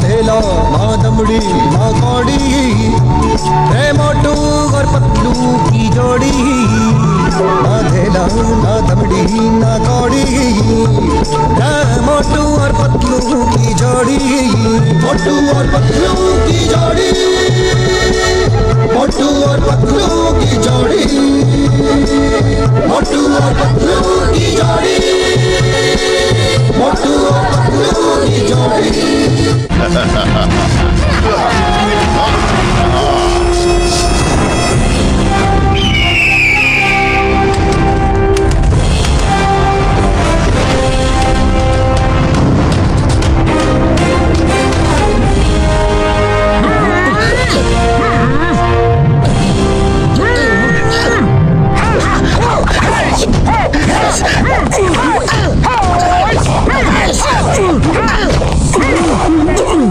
धेला ना दमड़ी ना कौड़ी, है मोटू और पतलू की जोड़ी। ना धेला ना दमड़ी ना कौड़ी, है मोटू और पतलू की जोड़ी। मोटू और पतलू की जोड़ी, मोटू और पतलू की जोड़ी, मोटू और पतलू की जोड़ी, मोटू और पतलू की जोड़ी।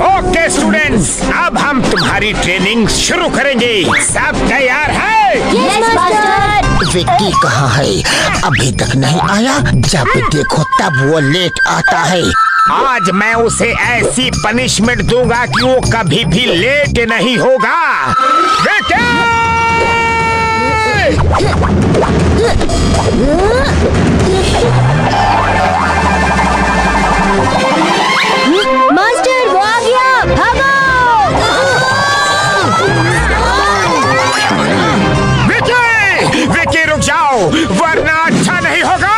ओके स्टूडेंट्स, अब हम तुम्हारी ट्रेनिंग शुरू करेंगे। सब तैयार है? Yes master. विक्की कहाँ है? अभी तक नहीं आया। जब देखो तब वो लेट आता है। आज मैं उसे ऐसी पनिशमेंट दूंगा कि वो कभी भी लेट नहीं होगा। मास्टर वो आ गया, भागो! विक्की, विक्की रुक जाओ, वरना अच्छा नहीं होगा।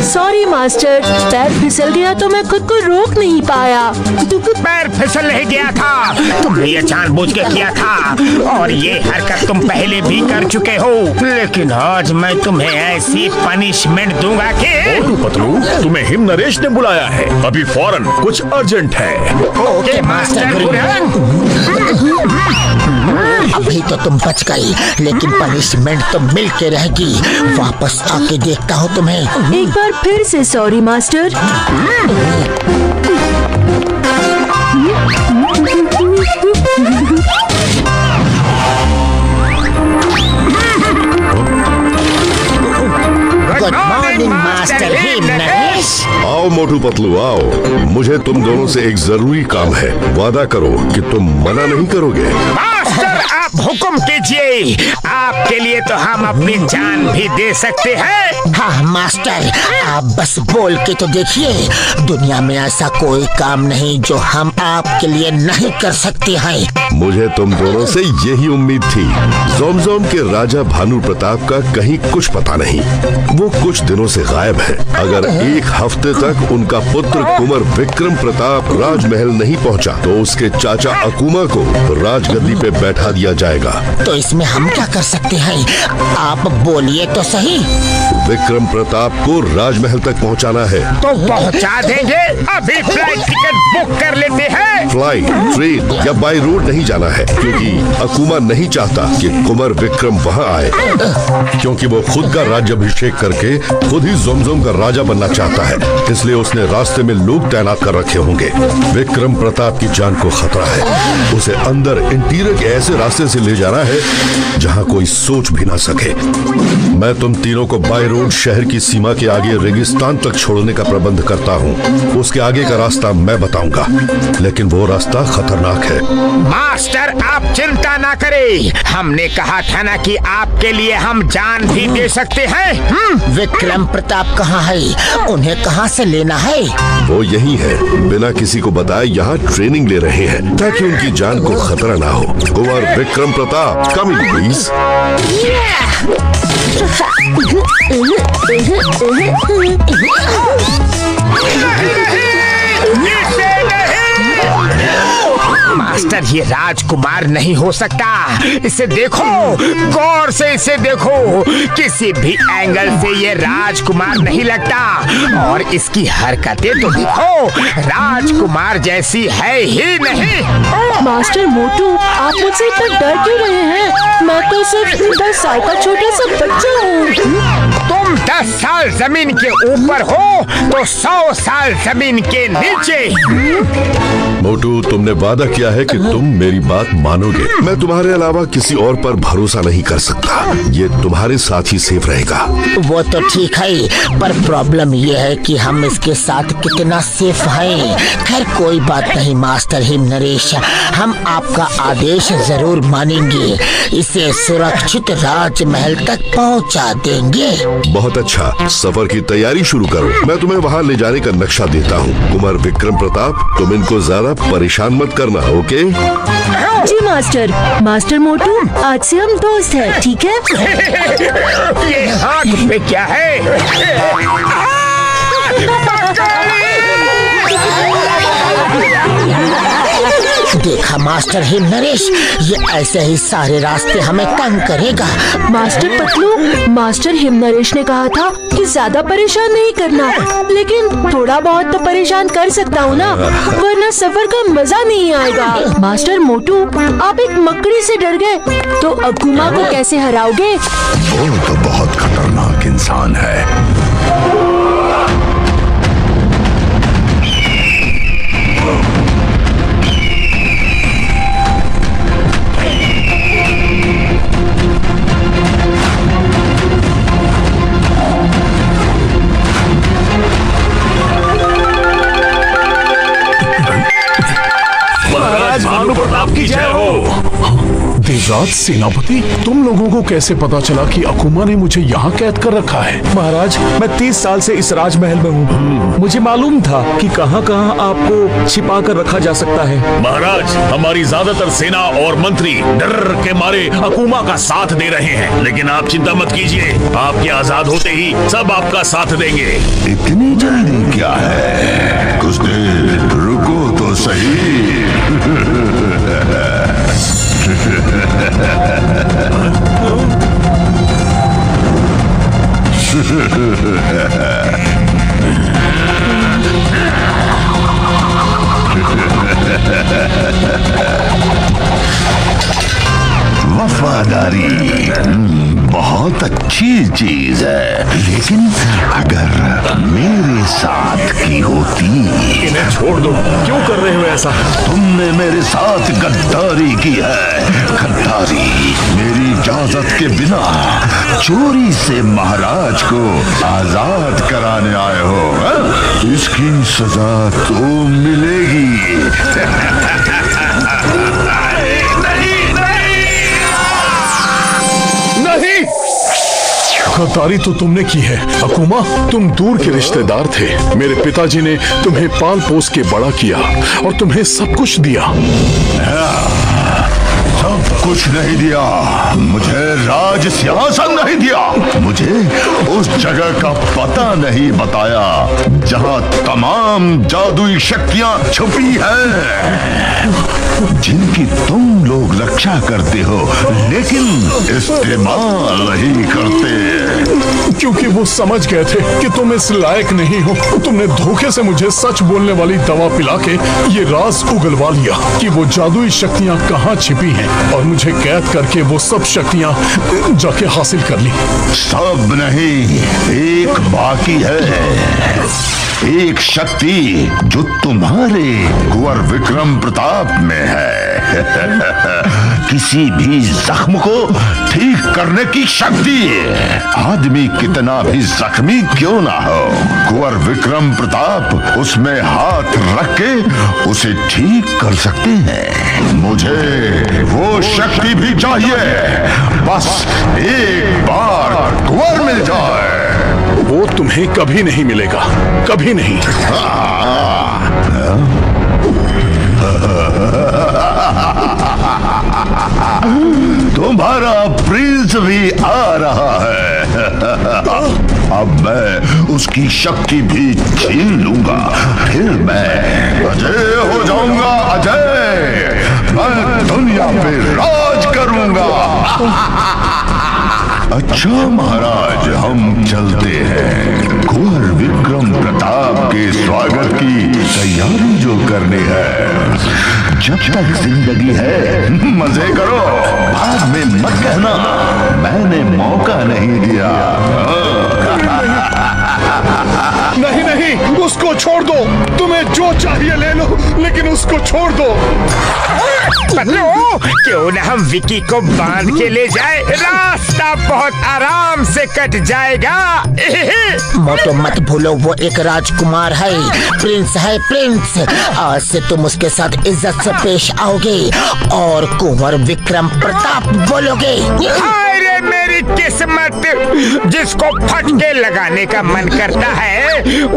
सॉरी मास्टर, पैर फिसल गया तो मैं खुद को रोक नहीं पाया। पैर फिसल नहीं गया था, तुमने ये जानबूझ के किया था और ये हरकत तुम पहले भी कर चुके हो। लेकिन आज मैं तुम्हें ऐसी पनिशमेंट दूंगा कि मोटू पतलू, तुम्हें हिम नरेश ने बुलाया है। अभी फौरन कुछ अर्जेंट है। ओके मास्टर गुरु। अभी तो तुम बच गई, लेकिन पनिशमेंट तो मिल के रहेगी। वापस आके देखता हूँ तुम्हें। एक बार फिर से sorry master. Good morning master him Naresh. आओ मोटू पतलू आओ, मुझे तुम दोनों से एक जरूरी काम है। वादा करो कि तुम मना नहीं करोगे। मास्टर आप हुक्म कीजिए, आपके लिए तो हम अपनी जान भी दे सकते हैं। हाँ मास्टर, आप बस बोल के तो देखिए। दुनिया में ऐसा कोई काम नहीं जो हम आपके लिए नहीं कर सकते हैं। मुझे तुम दोनों से यही उम्मीद थी। जोमजोम के राजा भानु प्रताप का कहीं कुछ पता नहीं। वो कुछ दिनों से गायब है। अगर एक हफ्ते तक उनका पुत्र कुंवर विक्रम प्रताप राजमहल नहीं पहुंचा, तो उसके चाचा अकुमा को राजगद्दी पे बैठा दिया जाएगा। तो इसमें हम क्या कर सकते हैं? आप बोलिए तो सही। विक्रम प्रताप को राजमहल तक पहुंचाना है। तो पहुंचा देंगे। अभी फ्लाइट टिकट बुक कर लेते हैं। फ्लाइट, ट्रेन या बाई रोड नहीं जाना है, क्योंकि अकुमा नहीं चाहता कि कुंवर विक्रम वहां आए, क्योंकि वो खुद का राज्याभिषेक करके खुद ही जोमजोम का राजा बनना चाहता है। इसलिए उसने रास्ते में लोग तैनात कर रखे होंगे। विक्रम प्रताप की जान को खतरा है। उसे अंदर इंटीरियर के ऐसे रास्ते से ले जाना है जहां कोई सोच भी ना सके। मैं तुम तीनों को बाय रोड शहर की सीमा के आगे रेगिस्तान तक छोड़ने का प्रबंध करता हूँ। उसके आगे का रास्ता मैं बताऊंगा, लेकिन वो रास्ता खतरनाक है। मास्टर आप चिंता ना करें, हमने कहा था ना कि आपके लिए हम जान भी दे सकते हैं। विक्रम प्रताप कहाँ है? उन्हें कहाँ से लेना है? वो यही है, बिना किसी को बताए यहाँ ट्रेनिंग ले रहे हैं ताकि उनकी जान को खतरा ना हो। Kunwar Vikram Pratap coming please. Master ये राजकुमार नहीं हो सकता। इसे देखो, गौर से इसे देखो, किसी भी एंगल से ये राजकुमार नहीं लगता। और इसकी हरकतें तो देखो, राजकुमार जैसी है ही नहीं। मास्टर मोटू, आप मुझसे इतना डर क्यों रहे हैं? मैं तो सिर्फ 10 साल का छोटा सा बच्चा हूँ। तुम 10 साल जमीन के ऊपर हो तो 100 साल जमीन के नीचे। मोटू, तुमने वादा किया है कि तुम मेरी बात मानोगे। मैं तुम्हारे अलावा किसी और पर भरोसा नहीं कर सकता। ये तुम्हारे साथ ही सेफ रहेगा। वो तो ठीक है, पर प्रॉब्लम ये है कि हम इसके साथ कितना सेफ हैं। खैर कोई बात नहीं मास्टर हिम नरेश, हम आपका आदेश जरूर मानेंगे। इसे सुरक्षित राजमहल तक पहुंचा देंगे। बहुत अच्छा, सफर की तैयारी शुरू करो। मैं तुम्हें वहाँ ले जाने का नक्शा देता हूँ। कुंवर विक्रम प्रताप, तुम इनको ज्यादा परेशान मत करना, ओके? जी मास्टर। मास्टर मोटू, आज से हम दोस्त हैं, ठीक है? ये हाथ पे क्या है? देखा मास्टर हिम नरेश, ये ऐसे ही सारे रास्ते हमें तंग करेगा। Master Patlu, master him Naresh ने कहा था कि ज्यादा परेशान नहीं करना, लेकिन थोड़ा बहुत तो परेशान कर सकता हूँ ना, वरना सफर का मजा नहीं आएगा। मास्टर मोटू, आप एक मकड़ी से डर गए तो अकुमा को कैसे हराओगे? वो तो बहुत खतरनाक इंसान है। भानु प्रताप की जय हो। देवराज सेनापति, तुम लोगों को कैसे पता चला कि अकुमा ने मुझे यहाँ कैद कर रखा है? महाराज, मैं 30 साल से इस राजमहल में हूँ। मुझे मालूम था कि कहाँ कहाँ आपको छिपा कर रखा जा सकता है। महाराज, हमारी ज्यादातर सेना और मंत्री डर के मारे अकुमा का साथ दे रहे हैं, लेकिन आप चिंता मत कीजिए, आपके आजाद होते ही सब आपका साथ देंगे। इतनी जल्दी क्या है? कुछ देर रुको तो सही। वफादारी बहुत अच्छी चीज है, लेकिन अगर मेरे साथ की होती। इन्हें छोड़ दो, क्यों कर रहे हो ऐसा? तुमने मेरे साथ गद्दारी की है, गद्दारी। मेरी इजाजत के बिना चोरी से महाराज को आजाद कराने आए हो, है? इसकी सजा तो मिलेगी। नहीं, गद्दारी तो तुमने की है अकुमा। तुम दूर के रिश्तेदार थे। मेरे पिताजी ने तुम्हें पाल पोस के बड़ा किया और तुम्हें सब कुछ दिया। सब कुछ नहीं दिया, मुझे राज सिंहासन नहीं दिया, मुझे उस जगह का पता नहीं बताया जहां तमाम जादुई शक्तियां छुपी हैं, जिनकी तुम लोग रक्षा करते हो लेकिन इस्तेमाल नहीं करते। क्योंकि वो समझ गए थे कि तुम इस लायक नहीं हो। तुमने धोखे से मुझे सच बोलने वाली दवा पिला के ये राज उगलवा लिया कि वो जादुई शक्तियां कहाँ छिपी हैं, और मुझे कैद करके वो सब शक्तियां जाके हासिल कर ली। सब नहीं, एक बाकी है। एक शक्ति जो तुम्हारे कुंवर विक्रम प्रताप में है। किसी भी जख्म को ठीक करने की शक्ति। आदमी कितना भी जख्मी क्यों ना हो, कुंवर विक्रम प्रताप उसमें हाथ रख के उसे ठीक कर सकते हैं। मुझे वो शक्ति भी चाहिए, बस एक बार कुंवर मिल जाए। वो तुम्हें कभी नहीं मिलेगा, कभी नहीं। तुम्हारा प्रिंस भी आ रहा है। अब मैं उसकी शक्ति भी छीन लूंगा, फिर मैं अजय हो जाऊंगा। अजय, मैं दुनिया पे राज करूंगा। अच्छा महाराज, हम चलते हैं। कुंवर विक्रम प्रताप के स्वागत की तैयारी जो करनी है। जब तक जिंदगी है मजे करो, बाद में मत कहना मैंने मौका नहीं दिया। नहीं, उसको छोड़ दो। तुम्हें जो चाहिए ले लो, लेकिन उसको छोड़ दो। पतलू, क्यों न हम विकी को बांध के ले जाए, रास्ता बहुत आराम से कट जाएगा। मोटो मत भूलो, वो एक राजकुमार है, प्रिंस है, प्रिंस। आज से तुम उसके साथ इज्जत से पेश आओगे और कुंवर विक्रम प्रताप बोलोगे। अरे मेरी किस्मत, जिसको फटके लगाने का मन करता है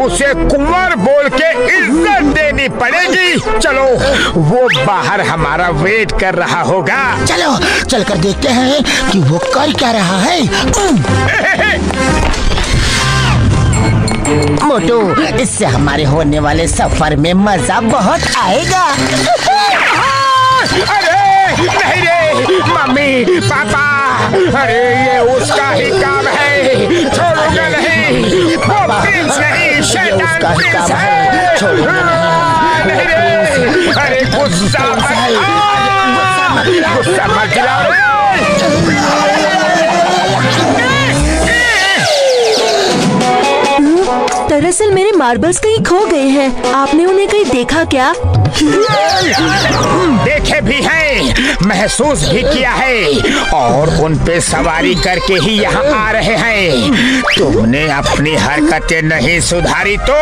उसे कुंवर बोल के इज्जत देनी पड़ेगी। चलो, वो बाहर हमारा वेट कर रहा होगा। चलो चलकर देखते हैं कि वो कर क्या रहा है। मोटू, इससे हमारे होने वाले सफर में मजा बहुत आएगा। अरे नहीं रे, मम्मी पापा, अरे ये उसका ही काम है, छोड़ूंगा नहीं। वो प्रिंस नहीं, शैतान प्रिंस है, छोड़ूंगा नहीं रे। अरे गुस्सा मत दिलाओ। दरअसल मेरे मार्बल्स कहीं खो गए हैं। आपने उन्हें कहीं देखा क्या? देखे भी हैं, महसूस भी किया है और उन पे सवारी करके ही यहाँ आ रहे हैं। तुमने अपनी हरकतें नहीं सुधारी तो।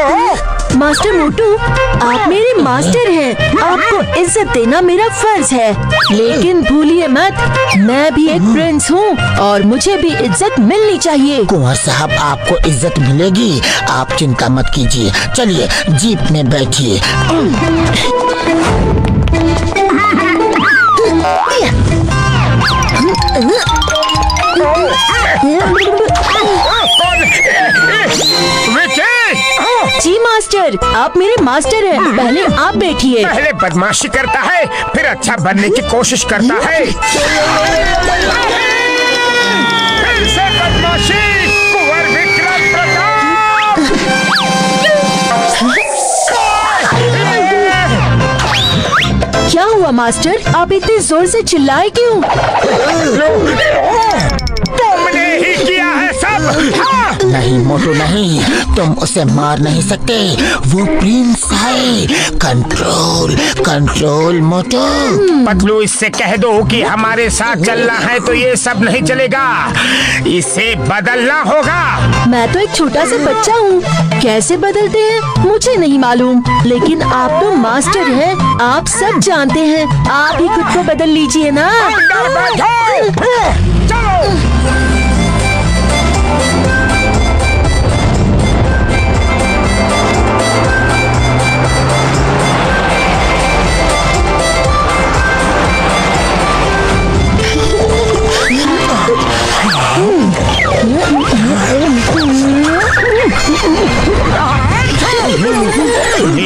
मास्टर मोटू, आप मेरे मास्टर हैं, आपको इज्जत देना मेरा फर्ज है। लेकिन भूलिए मत, मैं भी एक प्रिंस हूँ और मुझे भी इज्जत मिलनी चाहिए। कुंवर साहब, आपको इज्जत मिलेगी, आप चिंता मत कीजिए। चलिए जीप में बैठिए। जी मास्टर, आप मेरे मास्टर हैं। पहले आप बैठिए। पहले बदमाशी करता है, फिर अच्छा बनने की कोशिश करता है। फिर से बदमाशी, कुंवर विक्रम प्रताप। क्या हुआ मास्टर, आप इतने जोर से चिल्लाए क्यों? तुमने ही किया है सब। हाँ। नहीं मोटू नहीं, तुम उसे मार नहीं सकते, वो प्रिंस है। कंट्रोल कंट्रोल मोटू। पतलू, इससे कह दो कि हमारे साथ चलना है तो ये सब नहीं चलेगा, इसे बदलना होगा। मैं तो एक छोटा सा बच्चा हूँ, कैसे बदलते हैं मुझे नहीं मालूम, लेकिन आप तो मास्टर हैं, आप सब जानते हैं। आप ही खुद को बदल लीजिए ना। चलो।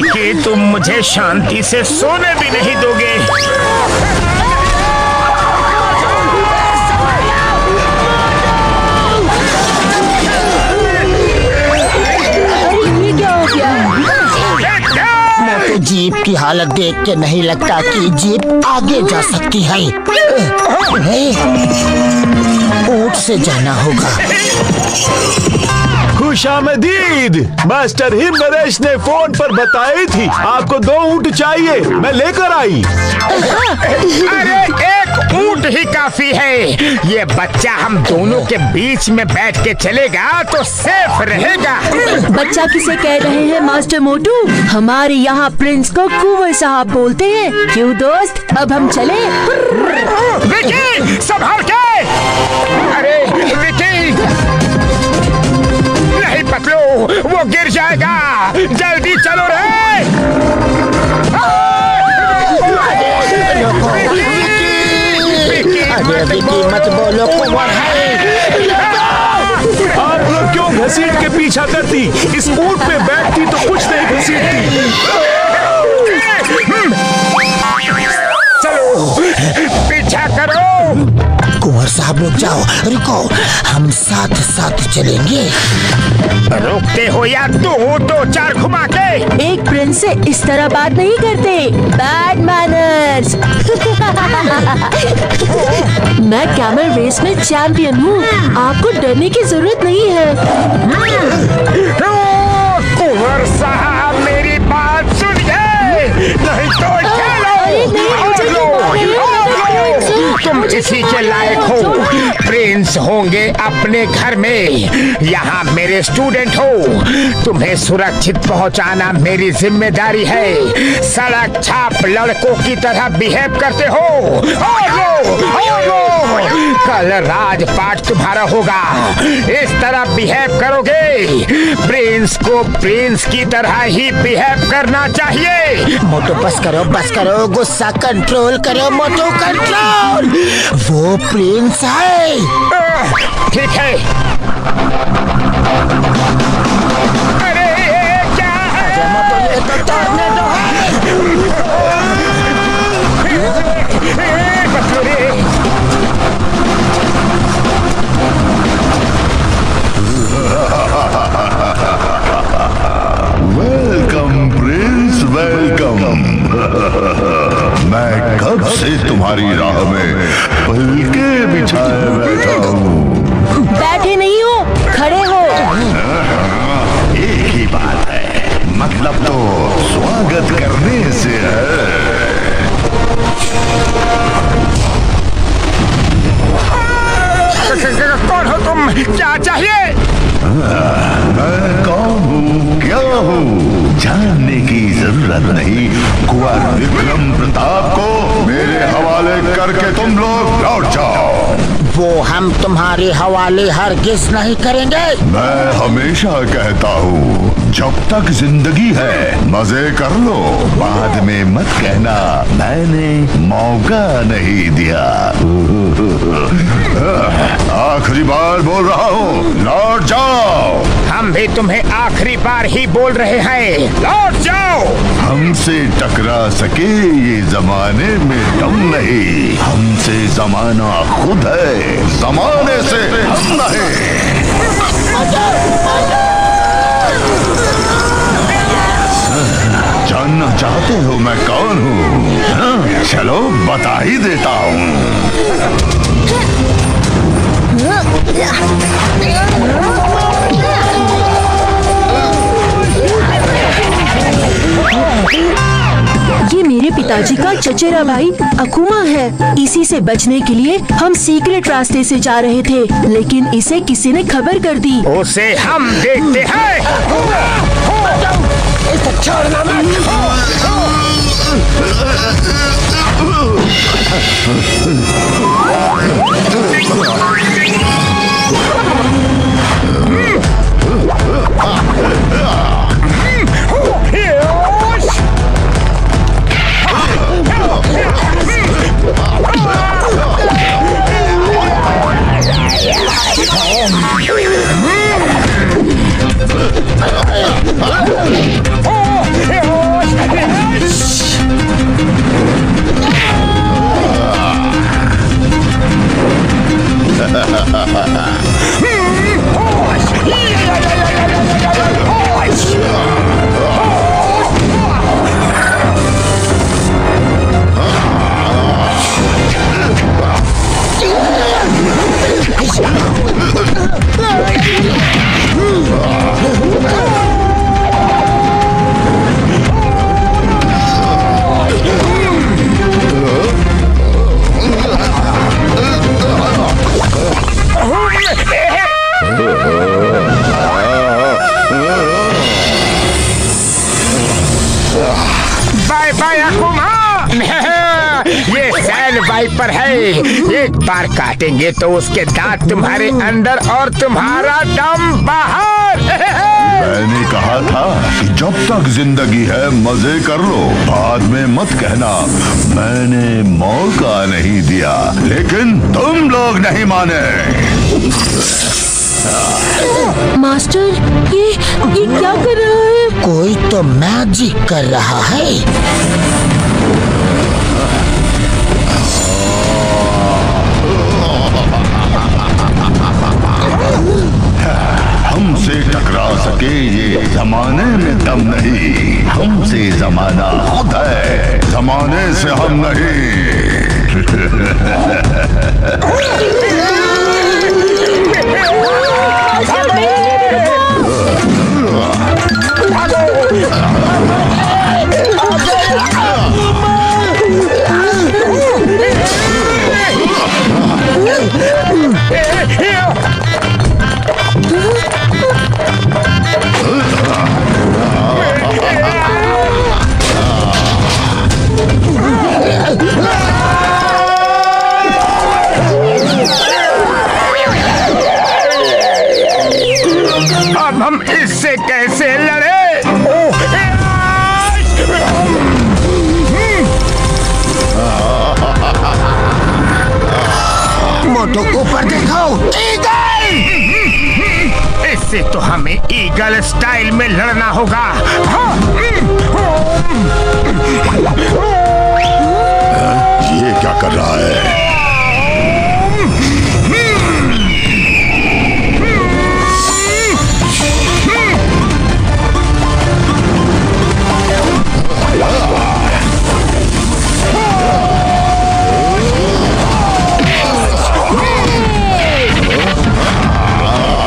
कि तुम मुझे शांति से सोने भी नहीं दोगे। ये क्या हो गया? मोटू, जीप की हालत देख के नहीं लगता कि जीप आगे जा सकती है। ऊंट से जाना होगा। खुशामदीद। मास्टर हिमनरेश ने फोन पर बताई थी आपको 2 ऊंट चाहिए, मैं लेकर आई। अरे एक ऊंट ही काफी है, ये बच्चा हम दोनों के बीच में बैठ के चलेगा तो सेफ रहेगा। बच्चा किसे कह रहे हैं मास्टर मोटू? हमारे यहाँ प्रिंस को कुंवर साहब बोलते हैं। क्यों दोस्त, अब हम चले? विकी, संभाल के। अरे विकी, नहीं पतलू, वो गिर जाएगा, जल्दी चलो रे। अरे विकी मत बोलो, कुंवर है। आप लोग क्यों घसीट के पीछा करती? इस ऊंट पे बैठती तो कुछ नहीं घसीटती। चलो पीछा करो। कुंवर साहब रुक जाओ, रुको, हम साथ साथ चलेंगे। रोकते हो या दो चार घुमा के? एक प्रिंस से इस तरह बात नहीं करते, बैड मैनर्स। मैं कैमल रेस में चैंपियन हूँ, आपको डरने की जरूरत नहीं है। कुंवर तुम इसी के लायक हो। प्रिंस होंगे अपने घर में, यहाँ मेरे स्टूडेंट हो। तुम्हें सुरक्षित पहुँचाना मेरी जिम्मेदारी है। सड़क छाप लड़कों की तरह बिहेव करते हो। कल राजपाट तुम्हारा होगा। इस तरह बिहेव करोगे, प्रिंस को प्रिंस की तरह ही बिहेव करना चाहिए। मोटू बस करो, गुस्सा कंट्रोल करो मोटू, कंट्रोल। वो प्रिंस है। ठीक है। अरे क्या है? मोटू ये तो तोड़ने दो वेलकम प्रिंस, वेलकम। मैं कब से तुम्हारी राह में पलके बिछाए बैठा हूँ। बैठे नहीं हो, खड़े हो। एक ही बात है, मतलब तो स्वागत करने से है। कौन हो तुम? क्या चाहिए? मैं कौन हूँ, क्या हूँ, जानने की जरूरत नहीं। कुंवर विक्रम प्रताप को मेरे हवाले करके तुम लोग लौट जाओ। वो हम तुम्हारे हवाले हरगिज नहीं करेंगे। मैं हमेशा कहता हूँ, जब तक जिंदगी है मजे कर लो, बाद में मत कहना मैंने मौका नहीं दिया। आखिरी बार बोल रहा हूँ, लौट जाओ। हम भी तुम्हें आखिरी बार ही बोल रहे हैं, लौट जाओ। हमसे टकरा सके ये जमाने में दम नहीं। हमसे जमाना खुद है, जमाने से हम नहीं। जानना चाहते हो मैं कौन हूँ? चलो बता ही देता हूँ। ये मेरे पिताजी का चचेरा भाई अकुमा है। इसी से बचने के लिए हम सीक्रेट रास्ते से जा रहे थे, लेकिन इसे किसी ने खबर कर दी। उसे हम देखते हैं। छोड़ना मत। Bye bye अकुमा। ये सैल वाइपर है, एक बार काटेंगे तो उसके दांत तुम्हारे अंदर और तुम्हारा दम बाहर। मैंने कहा था कि जब तक जिंदगी है मजे कर लो, बाद में मत कहना मैंने मौका नहीं दिया। लेकिन तुम लोग नहीं माने। मास्टर, ये क्या कर रहा है? कोई तो मैजिक कर रहा है। हमसे टकरा सके ये जमाने में दम नहीं। हमसे जमाना खुद है, जमाने से हम नहीं। हम इससे कैसे लड़े? मोटू ऊपर देखो, ईगल! इससे तो हमें ईगल स्टाइल में लड़ना होगा। ये क्या कर रहा है?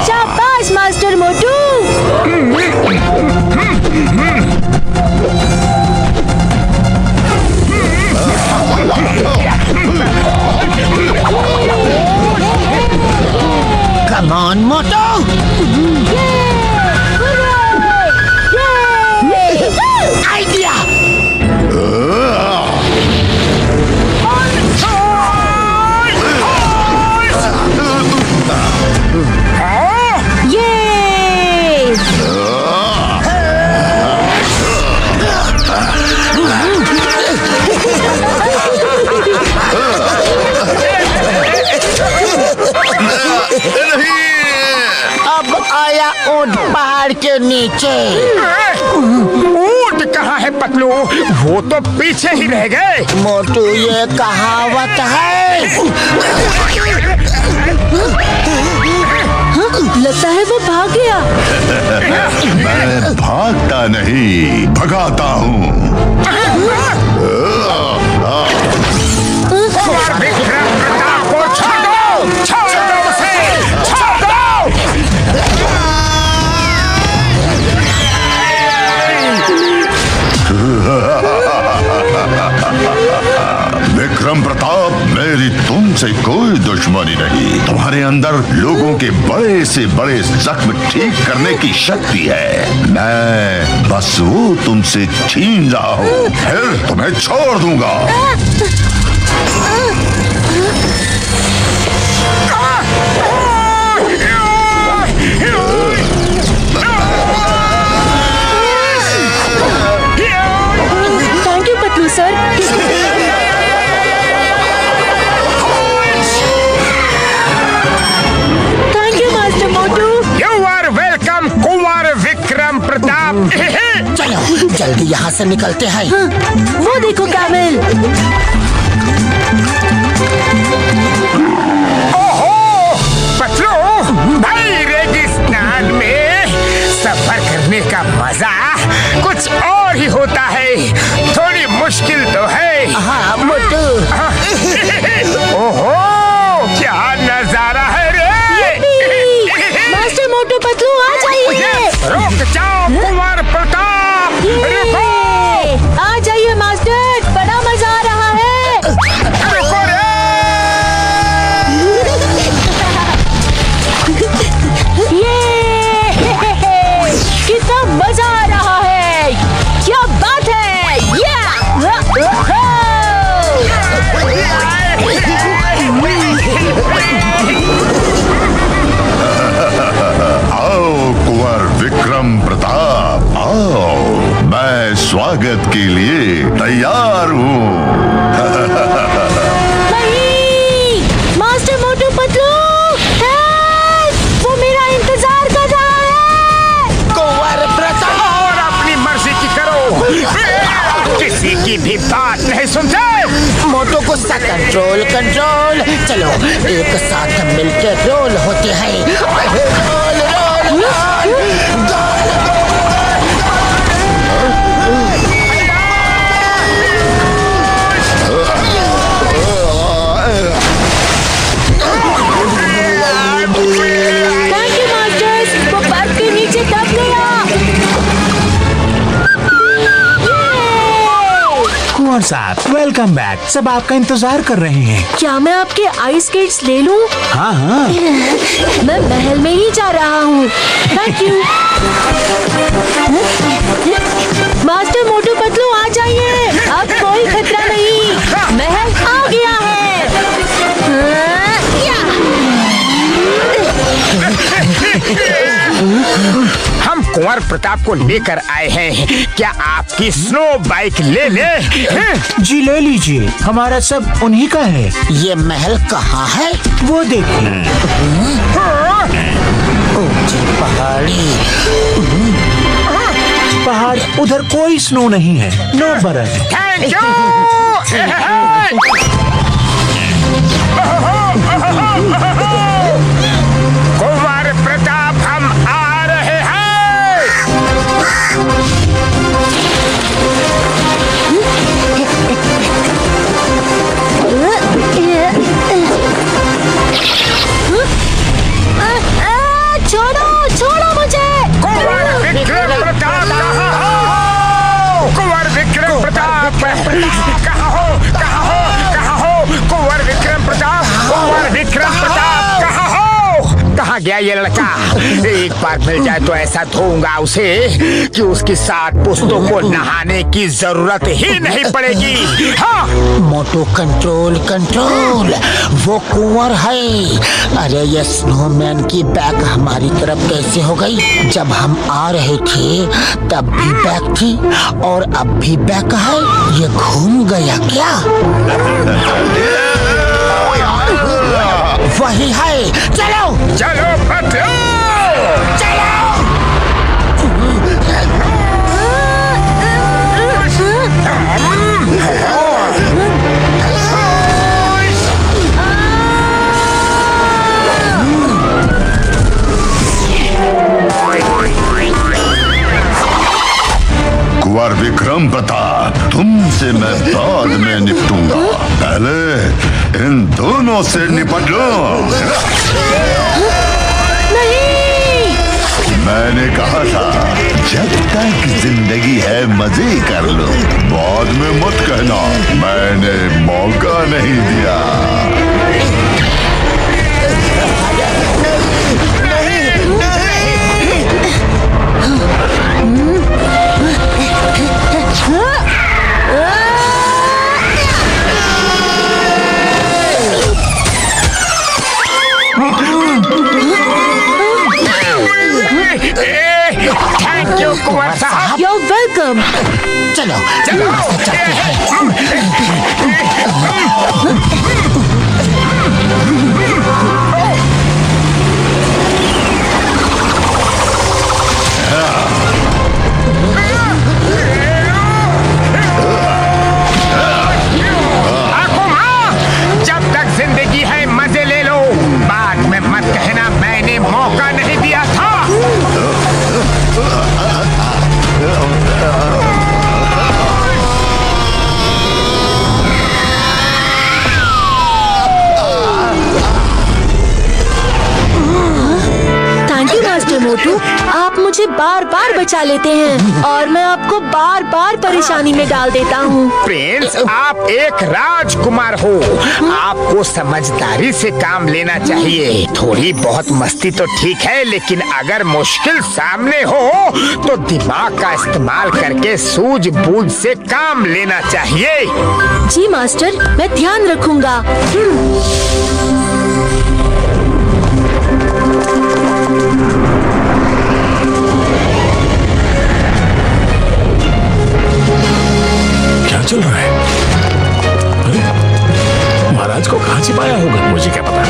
शाबाश master Motu. Come on Motu. Idea. अब आया ऊंट पहाड़ के नीचे। ऊंट कहाँ है पतलू? वो तो पीछे ही रह गए। मोटू ये कहावत है। लगता है वो भाग गया। मैं भागता नहीं, भगाता हूँ। विक्रम प्रताप को छोड़ दो उसे, छोड़ दो। विक्रम प्रताप, मेरी तुमसे कोई दुश्मनी नहीं। तुम्हारे अंदर लोगों के बड़े से बड़े जख्म ठीक करने की शक्ति है। मैं बस वो तुमसे छीन रहा हूँ, फिर तुम्हें छोड़ दूंगा। Thank you Patlu sir. Thank you master Motu. You are welcome Kunwar Vikram Pratap. चलो जल्दी यहाँ से निकलते हैं। वो देखो कैमल। ओहो पतलू भाई, रेगिस्तान में सफर करने का मजा कुछ और ही होता है। थोड़ी मुश्किल तो है। हाँ मोटू। ओहो क्या नजारा है रे। मास्टर मोटू पतलू आ जाइए। रुक जाओ कुंवर प्रताप, रुको। आ जाइए मास्टर, बड़ा मजा आ रहा है। रुको रे। कितना मजा आ रहा है, क्या बात है। आओ कुंवर विक्रम प्रताप, आओ। मैं स्वागत के लिए तैयार हूँ। नहीं, मास्टर मोटू पतलू, वो मेरा इंतजार कर रहा है। कुंवर प्रताप। और अपनी मर्जी की करो, किसी की भी बात नहीं सुनते। मोटू गुस्सा कंट्रोल कंट्रोल। चलो एक साथ मिलकर रोल होते हैं। Roll roll roll. Thank you masters, वो बर्फ के नीचे दब गया। कुंवर साहब वेलकम बैक। सब आपका इंतजार कर रहे हैं। क्या मैं आपके आइस स्केट्स ले लूं? हाँ हाँ। मैं महल में ही जा रहा हूँ। Thank you. Master Motu Patlu आ जाइए, अब कोई खतरा नहीं, महल आ गया है। कुंवर प्रताप को लेकर आए हैं। क्या आपकी स्नो बाइक ले ले? जी ले लीजिए, हमारा सब उन्हीं का है। ये महल कहाँ है? वो देखिए, ऊंची पहाड़ी। पहाड़ उधर कोई स्नो नहीं है, नो बर्फ। Thank you. कुंवर प्रताप हम आ रहे हैं। छोड़ो छोड़ो मुझे। कुंवर विक्रम प्रताप कहाँ हो? कुंवर विक्रम प्रताप कहाँ हो? कहाँ हो? कहाँ हो? कुंवर विक्रम प्रताप, कुंवर विक्रम प्रताप कहाँ हो? कहाँ गया ये लड़का? एक बार मिल जाए तो ऐसा धोऊंगा उसे कि उसकी 7 पुश्तों को नहाने की जरूरत ही नहीं पड़ेगी। हाँ। मोटू कंट्रोल कंट्रोल, वो कुंवर है। अरे ये स्नोमैन की बैक हमारी तरफ कैसे हो गई? जब हम आ रहे थे तब भी बैक थी और अब भी बैक है। ये घूम गया क्या? वही है, चलो चलो बदलो, चलो। कुंवर विक्रम प्रताप, तुमसे मैं बाद में निपटूंगा, पहले इन दोनों से निपट लो। नहीं। मैंने कहा था जब तक जिंदगी है मजे कर लो, बाद में मत कहना मैंने मौका नहीं दिया। थैंक यू कुंवर साहब। You're welcome। चलो चलो चलते हैं। जब तक जिंदगी है मजे ले लो, बाद में मत कहना मैंने मौका नहीं दिया था। थैंक यू मास्टर मोटू, आप मुझे बार बार बचा लेते हैं और मैं आपको बार बार परेशानी में डाल देता हूँ। प्रिंस, आप एक राजकुमार हो, आपको समझदारी से काम लेना चाहिए। थोड़ी बहुत मस्ती तो ठीक है, लेकिन अगर मुश्किल सामने हो तो दिमाग का इस्तेमाल करके सूझबूझ से काम लेना चाहिए। जी मास्टर, मैं ध्यान रखूंगा। क्या चल रहा है? अरे महाराज को कहाँ छिपाया होगा? मुझे क्या पता।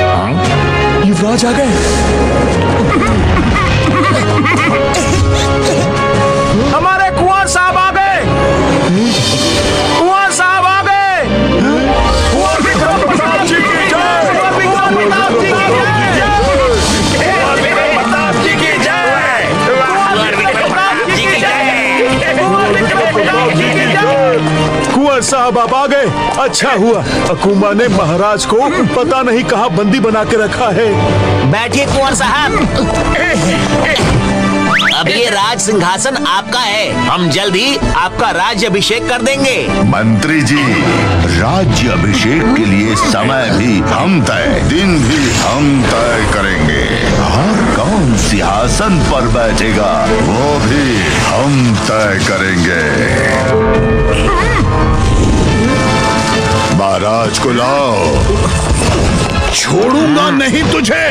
हाँ? युवराज आ गए। हमारे कुंवर साहब आ गए। कुंवर साहब आ गए। कुंवर विक्रम प्रताप जी की जय। कुंवर विक्रम प्रताप जी की जय। कुंवर विक्रम प्रताप जी की जय। कुंवर विक्रम प्रताप जी की जय। कुंवर विक्रम प्रताप जी की जय। कुंवर साहब आप आ गए, अच्छा हुआ। अकूमा ने महाराज को पता नहीं कहाँ बंदी बना के रखा है। बैठिए कुंवर साहब, अब ये राज सिंहासन आपका है। हम जल्द ही आपका राज्य अभिषेक कर देंगे। मंत्री जी, राज्य अभिषेक के लिए समय भी हम तय, दिन भी हम तय करेंगे, और कौन सिंहासन पर बैठेगा वो भी हम तय करेंगे। महाराज को लाओ। छोड़ूंगा नहीं तुझे।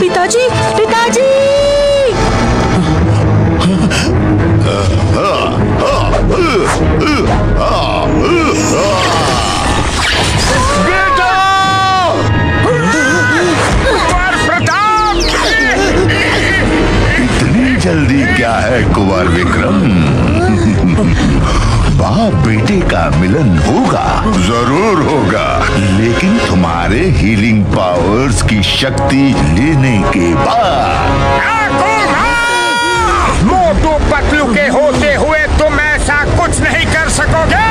पिताजी, पिताजी! बेटा! कुंवर प्रताप! इतनी जल्दी क्या है कुंवर विक्रम? बाप बेटे का मिलन होगा, जरूर होगा, लेकिन तुम्हारे हीलिंग पावर्स की शक्ति लेने के बाद। मोटू पतलू के होते हुए तुम ऐसा कुछ नहीं कर सकोगे।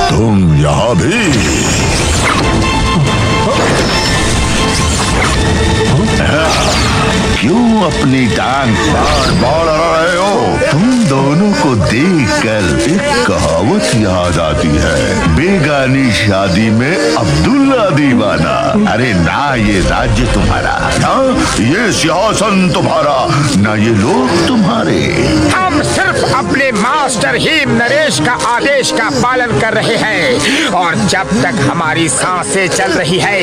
तुम यहाँ भी? क्यों अपनी टांग बाढ़ रहे हो? तुम दोनों को देखकर एक कहावत याद आती है, बेगानी शादी में अब्दुल्ला दीवाना। अरे ना ये राज्य तुम्हारा, ना ये सिंहासन तुम्हारा, ना ये लोग तुम्हारे। हम सिर्फ अपने मास्टर हीम नरेश का आदेश का पालन कर रहे हैं, और जब तक हमारी सांसें चल रही है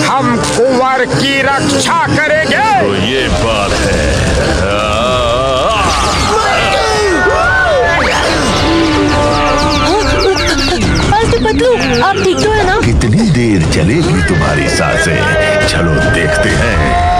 हम कुंवर की रक्षा करेंगे। तो ये बात है। पतलू, आप ठीक तो है ना? कितनी देर चलेगी तुम्हारी सांसें? चलो देखते हैं।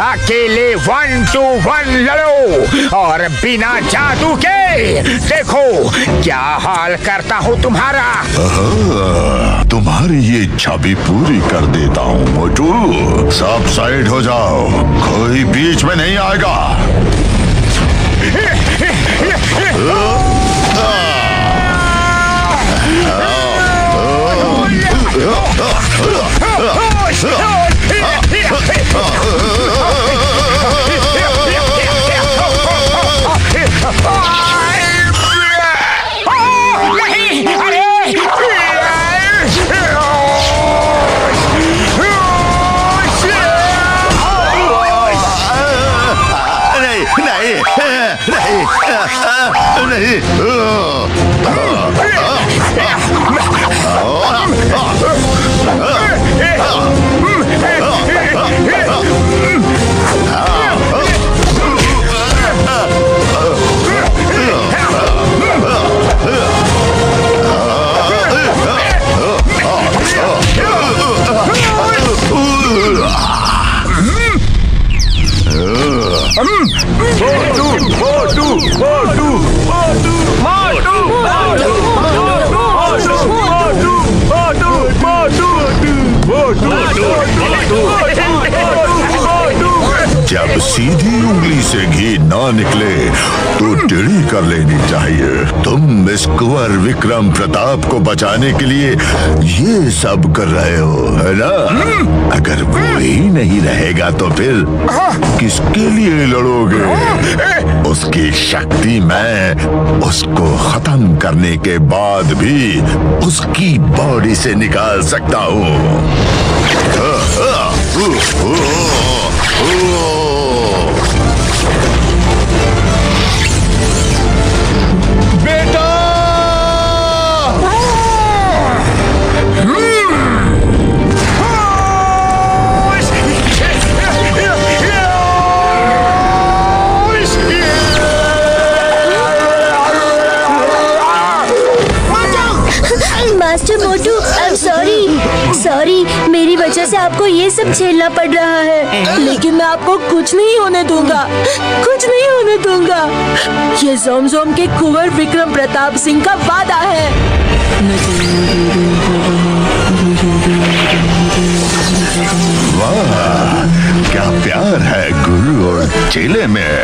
अकेले 1 to 1 लड़ो और बिना जादू के देखो क्या हाल करता हूँ तुम्हारा। तुम्हारी ये इच्छा भी पूरी कर देता हूँ मोटू। सब साइड हो जाओ, कोई बीच में नहीं आएगा। जब सीधी उंगली से घी ना निकले तो टेढ़ी कर लेनी चाहिए। तुम इस कुंवर विक्रम प्रताप को बचाने के लिए ये सब कर रहे हो, है ना? अगर वो ही नहीं रहेगा तो फिर किसके लिए लड़ोगे? उसकी शक्ति मैं उसको खत्म करने के बाद भी उसकी बॉडी से निकाल सकता हूँ। बेटा! Master Motu, I am sorry, मेरी वजह से आपको ये सब झेलना पड़ रहा है, लेकिन मैं आपको कुछ नहीं होने दूंगा, कुछ नहीं होने दूंगा। ये जोमजोम के कुंवर विक्रम प्रताप सिंह का वादा है। वाह, क्या प्यार है गुरु और चेले में।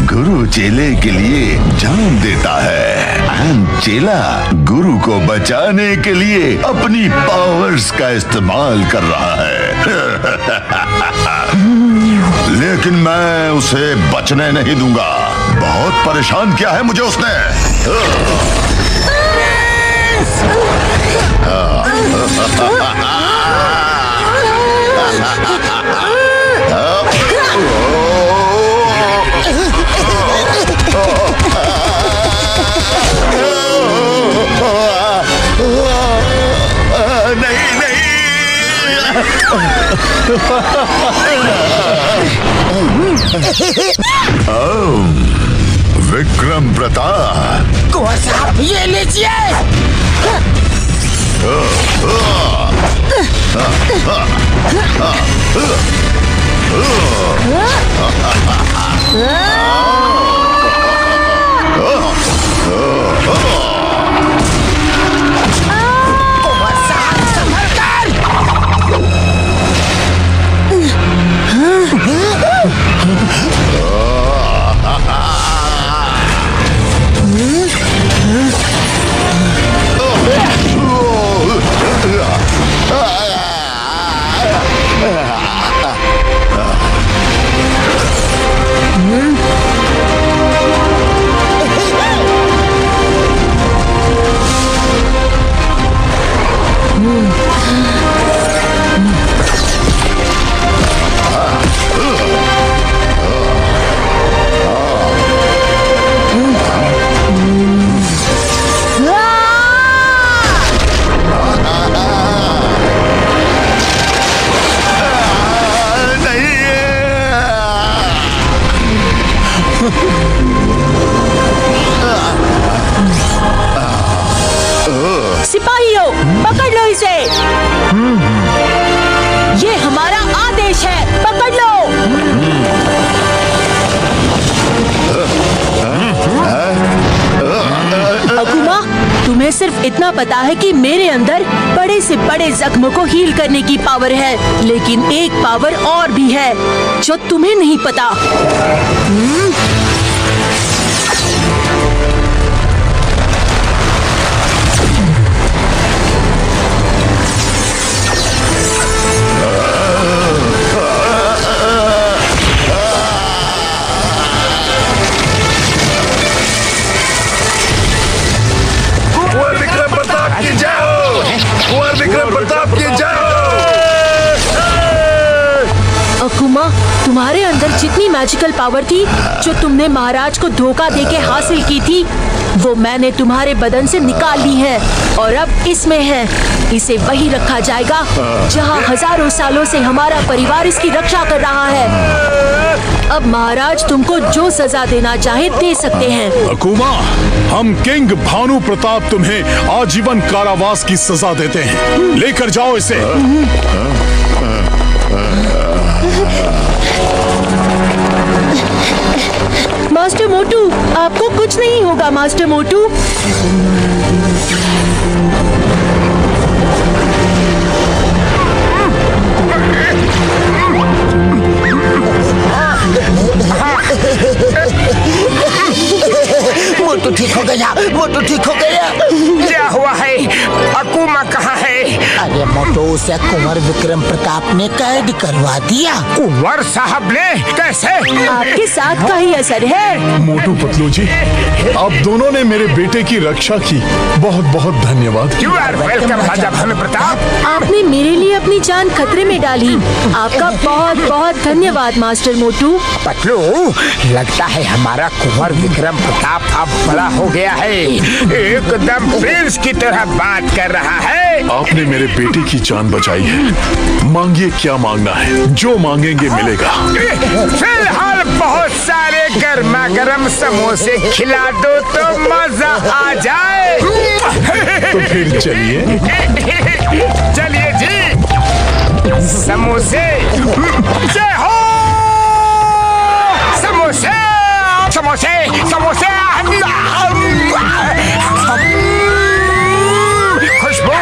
गुरु चेले के लिए जान देता है, एंड चेला गुरु को बचाने के लिए अपनी पावर्स का इस्तेमाल कर रहा है। लेकिन मैं उसे बचने नहीं दूंगा। बहुत परेशान किया है मुझे उसने। विक्रम प्रताप, कुंवर साहब ये लीजिए। कुंवर साहब संभल कर। सिपाहियों, पकड़ लो इसे। ये हमारा आदेश है, पकड़ लो। अकुमा, तुम्हें सिर्फ इतना पता है कि मेरे अंदर बड़े से बड़े जख्मों को हील करने की पावर है, लेकिन एक पावर और भी है जो तुम्हें नहीं पता। अकुमा, तुम्हारे अंदर जितनी मैजिकल पावर थी जो तुमने महाराज को धोखा देके हासिल की थी, वो मैंने तुम्हारे बदन से निकाल ली है और अब इसमें है। इसे वही रखा जाएगा जहाँ हजारों सालों से हमारा परिवार इसकी रक्षा कर रहा है। अब महाराज तुमको जो सजा देना चाहे दे सकते हैं। अकुमा, हम किंग भानु प्रताप तुम्हें आजीवन कारावास की सजा देते हैं। लेकर जाओ इसे। मास्टर मोटू, आपको कुछ नहीं होगा मास्टर मोटू। मोटू ठीक हो गया, मोटू ठीक हो गया। क्या हुआ है? अकूमा कहाँ है? अरे मोटू, उसे कुंवर विक्रम प्रताप ने कैद करवा दिया। कुंवर साहब ने? कैसे? आपके साथ का ही असर है। मोटू पतलू जी, आप दोनों ने मेरे बेटे की रक्षा की, बहुत बहुत धन्यवाद। यू आर वेलकम राजा भानु प्रताप। आपने मेरे लिए अपनी जान खतरे में डाली, आपका बहुत बहुत धन्यवाद मास्टर मोटू। पतलू, लगता है हमारा कुंवर विक्रम प्रताप अब बड़ा हो गया है, एकदम प्रिंस की तरह बात कर रहा है। आपने मेरे बेटे की जान बचाई है, मांगिए क्या मांगना है, जो मांगेंगे मिलेगा। फिलहाल बहुत सारे गर्मा गर्म समोसे खिला दो तो मजा आ जाए। तो फिर चलिए। चलिए जी, समोसे जय हो। समोसे समोसे समोसे, खुशबू,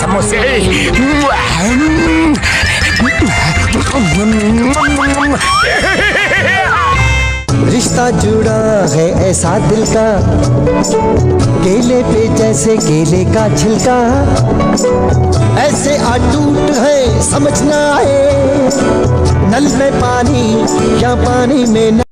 समोसे। रिश्ता जुड़ा है ऐसा दिल का, केले पे जैसे केले का छिलका, ऐसे अटूट है समझना है, नल में पानी या पानी में